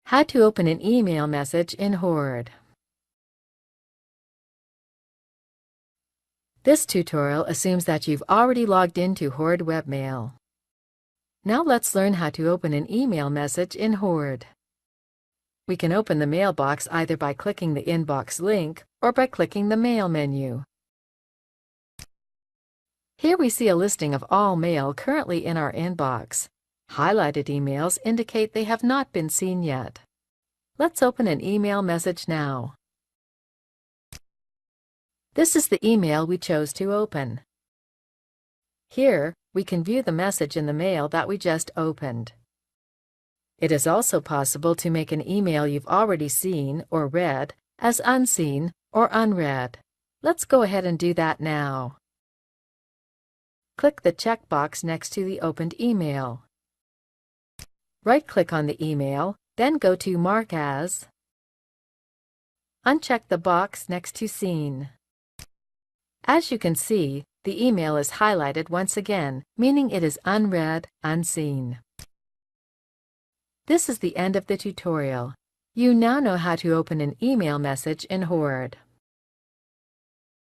How to open an email message in Horde. This tutorial assumes that you've already logged into Horde Webmail. Now let's learn how to open an email message in Horde. We can open the mailbox either by clicking the inbox link or by clicking the Mail menu. Here we see a listing of all mail currently in our inbox. Highlighted emails indicate they have not been seen yet. Let's open an email message now. This is the email we chose to open. Here, we can view the message in the mail that we just opened. It is also possible to make an email you've already seen or read as unseen or unread. Let's go ahead and do that now. Click the checkbox next to the opened email. Right-click on the email, then go to Mark As. Uncheck the box next to Seen. As you can see, the email is highlighted once again, meaning it is unread, unseen. This is the end of the tutorial. You now know how to open an email message in Horde.